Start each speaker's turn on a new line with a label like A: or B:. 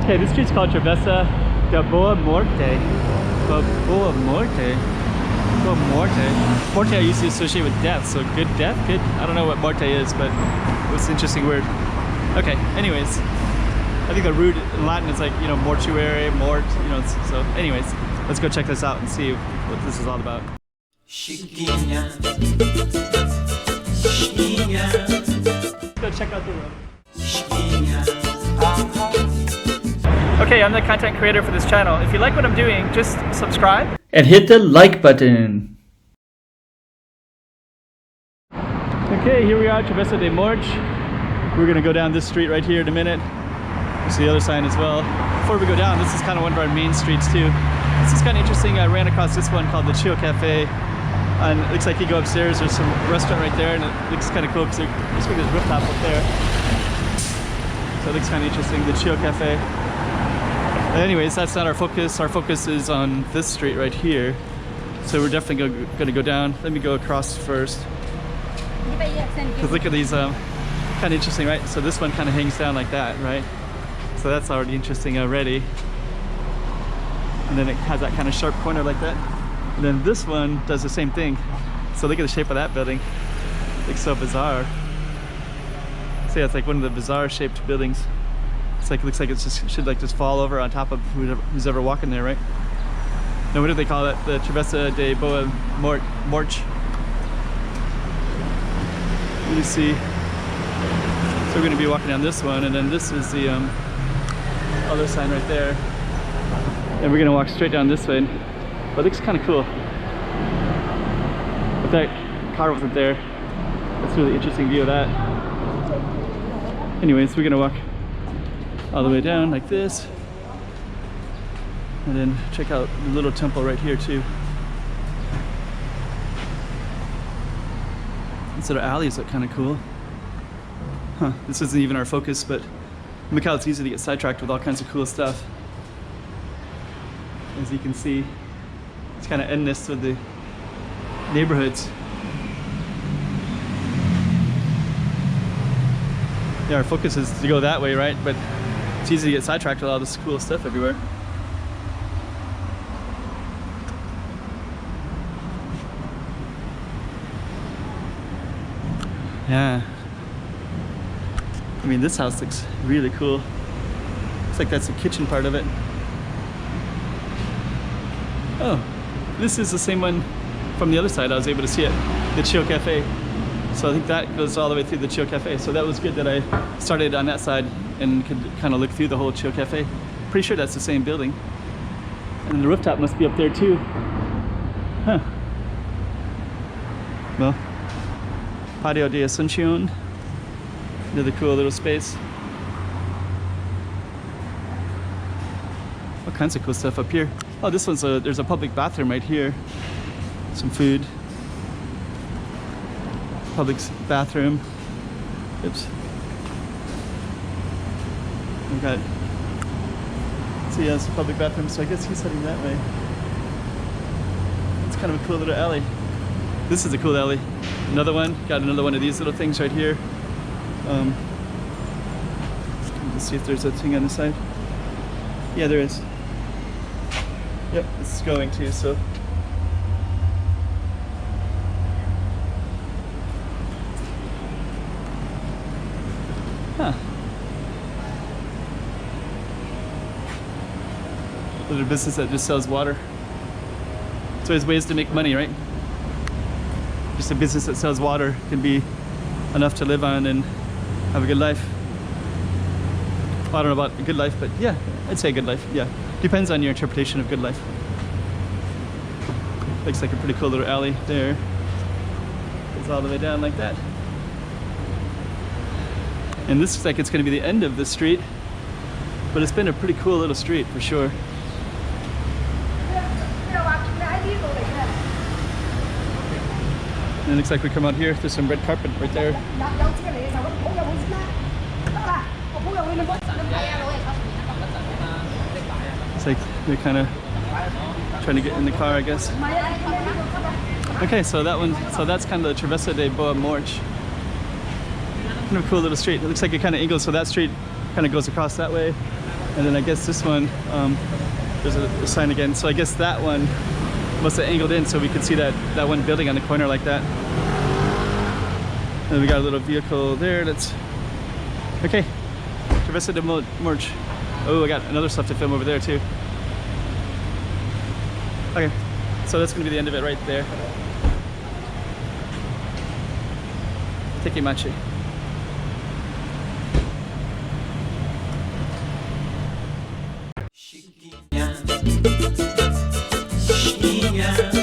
A: Okay, this street's called Travessa de Boa Morte. Boa Morte? Boa Morte. Morte I used to associate with death, so good death? Good? I don't know what Morte is, but it's an interesting word. Okay, anyways. I think the root in Latin is like, you know, mortuary, mort, you know, so anyways. Let's go check this out and see what this is all about. Let's go check out the room. Okay, I'm the content creator for this channel. If you like what I'm doing, just subscribe and hit the like button. Okay, here we are, Travessa de Morte. We're gonna go down this street right here in a minute. There's the other sign as well. Before we go down, this is kind of one of our main streets too. This is kind of interesting. I ran across this one called the Chill Cafe. And it looks like you go upstairs, there's some restaurant right there, and it looks kind of cool because there's a rooftop up there. So it looks kind of interesting, the Chill Cafe. But anyways, that's not our focus. Our focus is on this street right here. So we're definitely going to go down. Let me go across first. Because look at these, kind of interesting, right? So this one kind of hangs down like that, right? So that's already interesting already. And then it has that kind of sharp corner like that. And then this one does the same thing. So look at the shape of that building. It looks so bizarre. So yeah, it's like one of the bizarre shaped buildings. It's like, it looks like it should like just fall over on top of who's ever walking there, right? Now what do they call it? The Travessa de Boa Morte. You see. So we're gonna be walking down this one, and then this is the other sign right there. And we're gonna walk straight down this way. But it looks kind of cool. If that car wasn't there, that's a really interesting view of that. Anyways, we're gonna walk all the way down like this. And then check out the little temple right here too. These little alleys look kind of cool. Huh, this isn't even our focus, but in Macau it's easy to get sidetracked with all kinds of cool stuff. As you can see, it's kind of endless with the neighborhoods. Yeah, our focus is to go that way, right? But it's easy to get sidetracked with all this cool stuff everywhere. Yeah. I mean, this house looks really cool. Looks like that's the kitchen part of it. Oh. This is the same one from the other side. I was able to see it, the Chill Cafe. So I think that goes all the way through the Chill Cafe. So that was good that I started on that side and could kind of look through the whole Chill Cafe. Pretty sure that's the same building. And the rooftop must be up there too. Huh. Well, Patio de Asuncion. Another cool little space. All kinds of cool stuff up here. Oh, this one's there's a public bathroom right here. Some food. Public bathroom. Oops. We've got, see, yeah, it's a public bathroom, so I guess he's heading that way. It's kind of a cool little alley. This is a cool alley. Another one, got another one of these little things right here. Let's see if there's a thing on the side. Yeah, there is. Yep, this is going too, so. Huh. There's a business that just sells water. So there's ways to make money, right? Just a business that sells water can be enough to live on and have a good life. Well, I don't know about a good life, but yeah, I'd say a good life, yeah. Depends on your interpretation of good life. Looks like a pretty cool little alley there. Goes all the way down like that. And this looks like it's going to be the end of the street, but it's been a pretty cool little street for sure. And it looks like we come out here, there's some red carpet right there. It's like they're kind of trying to get in the car, I guess. Okay, so that one, so that's kind of the Travessa de Boa Morte. Kind of a cool little street. It looks like it kind of angles, so that street kind of goes across that way. And then I guess this one, there's a sign again. So I guess that one must have angled in so we could see that one building on the corner like that. And then we got a little vehicle there. Let's, okay, Travessa de Morte. Oh, I got another stuff to film over there too. Okay, so that's gonna be the end of it right there. Tekimachi.
B: Chiquinha,